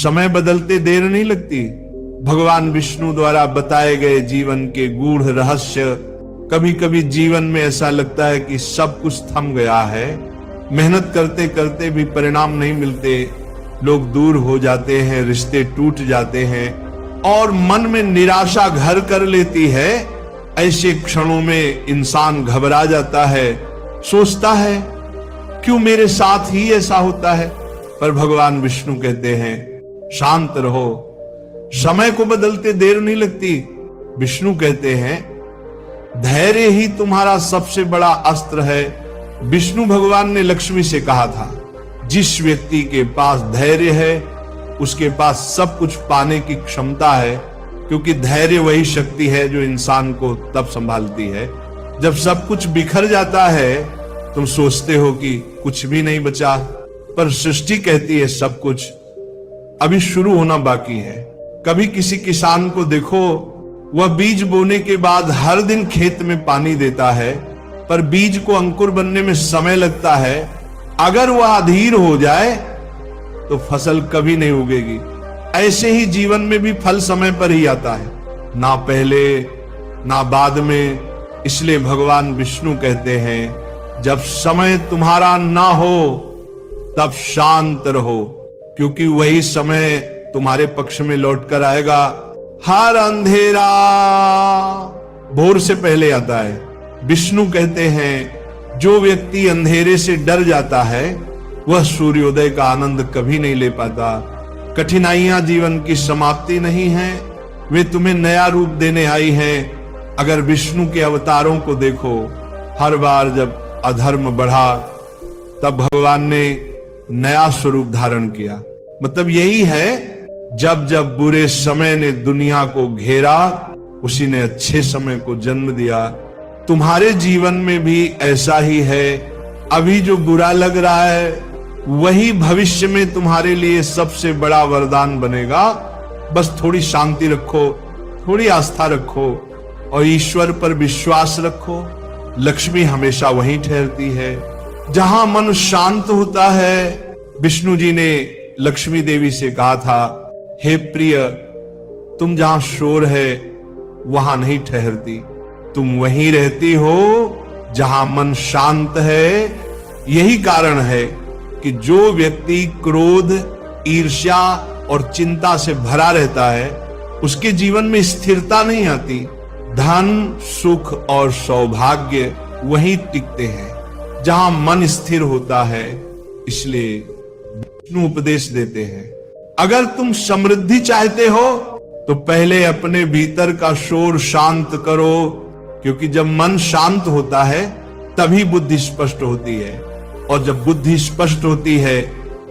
समय बदलते देर नहीं लगती। भगवान विष्णु द्वारा बताए गए जीवन के गूढ़ रहस्य। कभी कभी जीवन में ऐसा लगता है कि सब कुछ थम गया है, मेहनत करते करते भी परिणाम नहीं मिलते, लोग दूर हो जाते हैं, रिश्ते टूट जाते हैं और मन में निराशा घर कर लेती है। ऐसे क्षणों में इंसान घबरा जाता है, सोचता है क्यों मेरे साथ ही ऐसा होता है। पर भगवान विष्णु कहते हैं शांत रहो, समय को बदलते देर नहीं लगती। विष्णु कहते हैं धैर्य ही तुम्हारा सबसे बड़ा अस्त्र है। विष्णु भगवान ने लक्ष्मी से कहा था जिस व्यक्ति के पास धैर्य है उसके पास सब कुछ पाने की क्षमता है, क्योंकि धैर्य वही शक्ति है जो इंसान को तब संभालती है जब सब कुछ बिखर जाता है। तुम सोचते हो कि कुछ भी नहीं बचा, पर सृष्टि कहती है सब कुछ अभी शुरू होना बाकी है। कभी किसी किसान को देखो, वह बीज बोने के बाद हर दिन खेत में पानी देता है, पर बीज को अंकुर बनने में समय लगता है। अगर वह अधीर हो जाए तो फसल कभी नहीं उगेगी। ऐसे ही जीवन में भी फल समय पर ही आता है, ना पहले ना बाद में। इसलिए भगवान विष्णु कहते हैं जब समय तुम्हारा ना हो तब शांत रहो, क्योंकि वही समय तुम्हारे पक्ष में लौट कर आएगा। हर अंधेरा भोर से पहले आता है। विष्णु कहते हैं जो व्यक्ति अंधेरे से डर जाता है वह सूर्योदय का आनंद कभी नहीं ले पाता। कठिनाइयां जीवन की समाप्ति नहीं है, वे तुम्हें नया रूप देने आई हैं। अगर विष्णु के अवतारों को देखो, हर बार जब अधर्म बढ़ा तब भगवान ने नया स्वरूप धारण किया। मतलब यही है जब जब बुरे समय ने दुनिया को घेरा, उसी ने अच्छे समय को जन्म दिया। तुम्हारे जीवन में भी ऐसा ही है। अभी जो बुरा लग रहा है वही भविष्य में तुम्हारे लिए सबसे बड़ा वरदान बनेगा। बस थोड़ी शांति रखो, थोड़ी आस्था रखो और ईश्वर पर विश्वास रखो। लक्ष्मी हमेशा वहीं ठहरती है जहां मन शांत होता है। विष्णु जी ने लक्ष्मी देवी से कहा था हे प्रिय, तुम जहां शोर है वहां नहीं ठहरती, तुम वहीं रहती हो जहां मन शांत है। यही कारण है कि जो व्यक्ति क्रोध, ईर्ष्या और चिंता से भरा रहता है उसके जीवन में स्थिरता नहीं आती। धन, सुख और सौभाग्य वहीं टिकते हैं जहां मन स्थिर होता है। इसलिए विष्णु उपदेश देते हैं अगर तुम समृद्धि चाहते हो तो पहले अपने भीतर का शोर शांत करो, क्योंकि जब मन शांत होता है तभी बुद्धि स्पष्ट होती है, और जब बुद्धि स्पष्ट होती है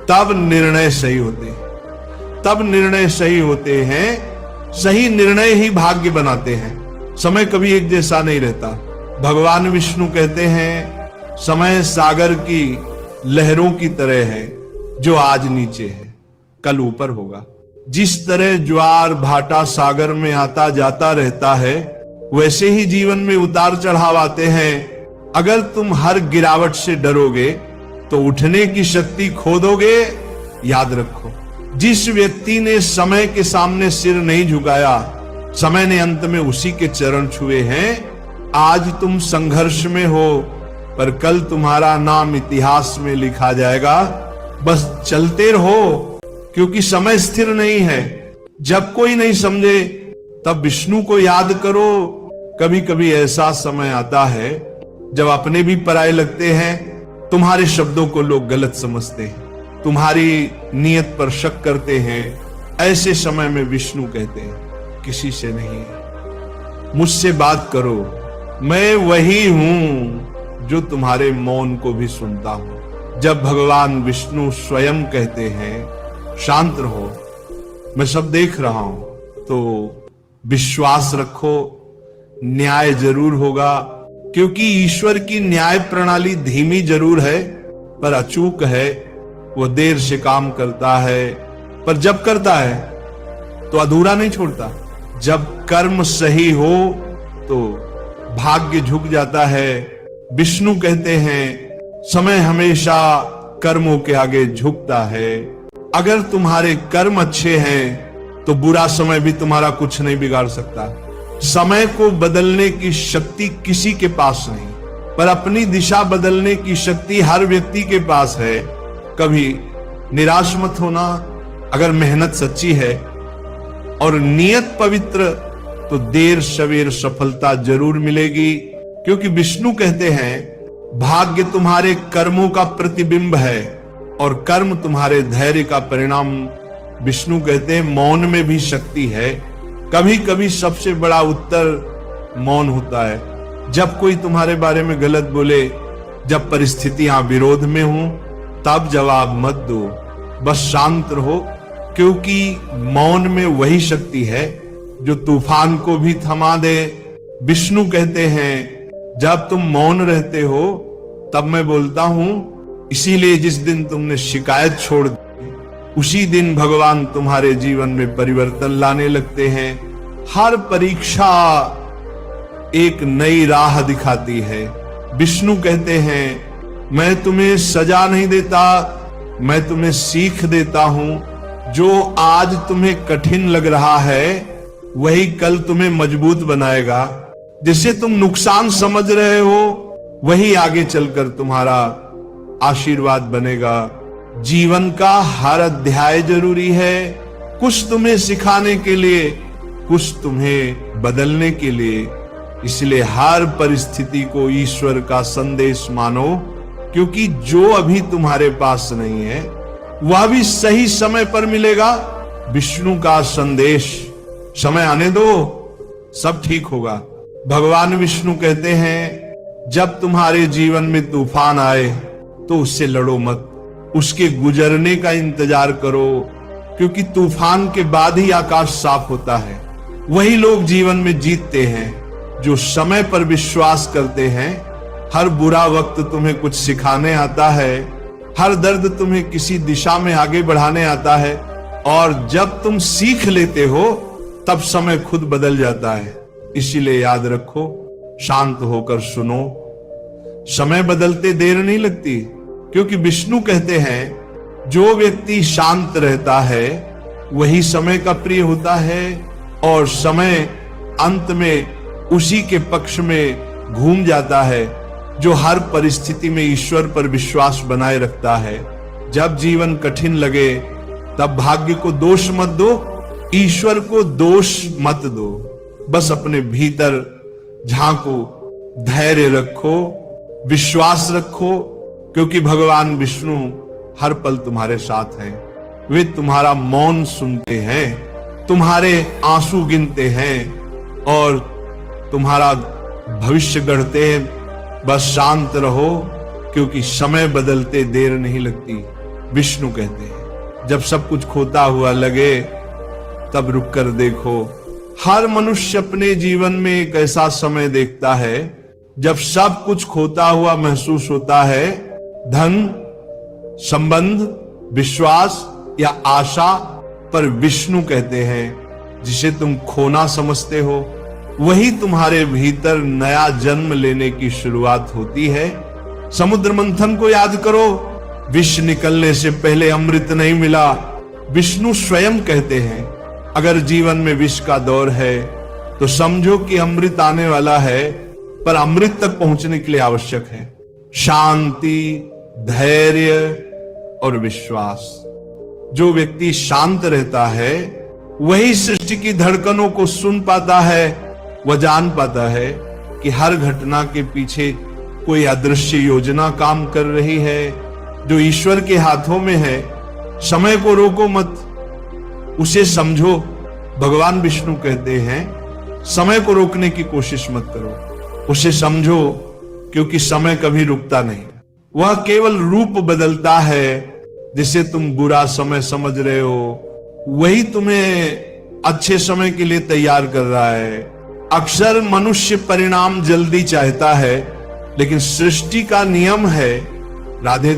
तब निर्णय सही होते हैं। तब निर्णय सही होते हैं। सही निर्णय ही भाग्य बनाते हैं। समय कभी एक जैसा नहीं रहता। भगवान विष्णु कहते हैं समय सागर की लहरों की तरह है, जो आज नीचे है कल ऊपर होगा। जिस तरह ज्वार भाटा सागर में आता जाता रहता है, वैसे ही जीवन में उतार चढ़ाव आते हैं। अगर तुम हर गिरावट से डरोगे तो उठने की शक्ति खो दोगे। याद रखो, जिस व्यक्ति ने समय के सामने सिर नहीं झुकाया, समय ने अंत में उसी के चरण छुए हैं। आज तुम संघर्ष में हो, पर कल तुम्हारा नाम इतिहास में लिखा जाएगा। बस चलते रहो, क्योंकि समय स्थिर नहीं है। जब कोई नहीं समझे तब विष्णु को याद करो। कभी कभी ऐसा समय आता है जब अपने भी पराये लगते हैं। तुम्हारे शब्दों को लोग गलत समझते हैं, तुम्हारी नीयत पर शक करते हैं। ऐसे समय में विष्णु कहते हैं किसी से नहीं, मुझसे बात करो, मैं वही हूं जो तुम्हारे मौन को भी सुनता हूं। जब भगवान विष्णु स्वयं कहते हैं शांत रहो, मैं सब देख रहा हूं, तो विश्वास रखो, न्याय जरूर होगा। क्योंकि ईश्वर की न्याय प्रणाली धीमी जरूर है पर अचूक है। वह देर से काम करता है, पर जब करता है तो अधूरा नहीं छोड़ता। जब कर्म सही हो तो भाग्य झुक जाता है। विष्णु कहते हैं समय हमेशा कर्मों के आगे झुकता है। अगर तुम्हारे कर्म अच्छे हैं तो बुरा समय भी तुम्हारा कुछ नहीं बिगाड़ सकता। समय को बदलने की शक्ति किसी के पास नहीं, पर अपनी दिशा बदलने की शक्ति हर व्यक्ति के पास है। कभी निराश मत होना। अगर मेहनत सच्ची है और नियत पवित्र तो देर सवेर सफलता जरूर मिलेगी, क्योंकि विष्णु कहते हैं भाग्य तुम्हारे कर्मों का प्रतिबिंब है और कर्म तुम्हारे धैर्य का परिणाम। विष्णु कहते हैं मौन में भी शक्ति है। कभी कभी सबसे बड़ा उत्तर मौन होता है। जब कोई तुम्हारे बारे में गलत बोले, जब परिस्थितियां विरोध में हो, तब जवाब मत दो, बस शांत रहो, क्योंकि मौन में वही शक्ति है जो तूफान को भी थमा दे। विष्णु कहते हैं जब तुम मौन रहते हो तब मैं बोलता हूं, इसीलिए जिस दिन तुमने शिकायत छोड़ दी उसी दिन भगवान तुम्हारे जीवन में परिवर्तन लाने लगते हैं। हर परीक्षा एक नई राह दिखाती है। विष्णु कहते हैं मैं तुम्हें सजा नहीं देता, मैं तुम्हें सीख देता हूं। जो आज तुम्हें कठिन लग रहा है वही कल तुम्हें मजबूत बनाएगा। जिसे तुम नुकसान समझ रहे हो वही आगे चलकर तुम्हारा आशीर्वाद बनेगा। जीवन का हर अध्याय जरूरी है, कुछ तुम्हें सिखाने के लिए, कुछ तुम्हें बदलने के लिए। इसलिए हर परिस्थिति को ईश्वर का संदेश मानो, क्योंकि जो अभी तुम्हारे पास नहीं है वह भी सही समय पर मिलेगा। विष्णु का संदेश, समय आने दो, सब ठीक होगा। भगवान विष्णु कहते हैं जब तुम्हारे जीवन में तूफान आए तो उससे लड़ो मत, उसके गुजरने का इंतजार करो, क्योंकि तूफान के बाद ही आकाश साफ होता है। वही लोग जीवन में जीतते हैं जो समय पर विश्वास करते हैं। हर बुरा वक्त तुम्हें कुछ सिखाने आता है, हर दर्द तुम्हें किसी दिशा में आगे बढ़ाने आता है, और जब तुम सीख लेते हो तब समय खुद बदल जाता है। इसीलिए याद रखो, शांत होकर सुनो, समय बदलते देर नहीं लगती, क्योंकि विष्णु कहते हैं जो व्यक्ति शांत रहता है वही समय का प्रिय होता है, और समय अंत में उसी के पक्ष में घूम जाता है जो हर परिस्थिति में ईश्वर पर विश्वास बनाए रखता है। जब जीवन कठिन लगे तब भाग्य को दोष मत दो, ईश्वर को दोष मत दो, बस अपने भीतर झांको, धैर्य रखो, विश्वास रखो, क्योंकि भगवान विष्णु हर पल तुम्हारे साथ हैं। वे तुम्हारा मौन सुनते हैं, तुम्हारे आंसू गिनते हैं और तुम्हारा भविष्य गढ़ते हैं। बस शांत रहो, क्योंकि समय बदलते देर नहीं लगती। विष्णु कहते हैं जब सब कुछ खोता हुआ लगे तब रुक कर देखो। हर मनुष्य अपने जीवन में एक ऐसा समय देखता है जब सब कुछ खोता हुआ महसूस होता है। धन, संबंध, विश्वास या आशा, पर विष्णु कहते हैं जिसे तुम खोना समझते हो वही तुम्हारे भीतर नया जन्म लेने की शुरुआत होती है। समुद्र मंथन को याद करो, विष निकलने से पहले अमृत नहीं मिला। विष्णु स्वयं कहते हैं अगर जीवन में विष का दौर है तो समझो कि अमृत आने वाला है, पर अमृत तक पहुंचने के लिए आवश्यक है शांति, धैर्य और विश्वास। जो व्यक्ति शांत रहता है वही सृष्टि की धड़कनों को सुन पाता है। वह जान पाता है कि हर घटना के पीछे कोई अदृश्य योजना काम कर रही है जो ईश्वर के हाथों में है। समय को रोको मत, उसे समझो। भगवान विष्णु कहते हैं समय को रोकने की कोशिश मत करो, उसे समझो, क्योंकि समय कभी रुकता नहीं। वह केवल रूप बदलता है। जिसे तुम बुरा समय समझ रहे हो वही तुम्हें अच्छे समय के लिए तैयार कर रहा है। अक्सर मनुष्य परिणाम जल्दी चाहता है, लेकिन सृष्टि का नियम है राधे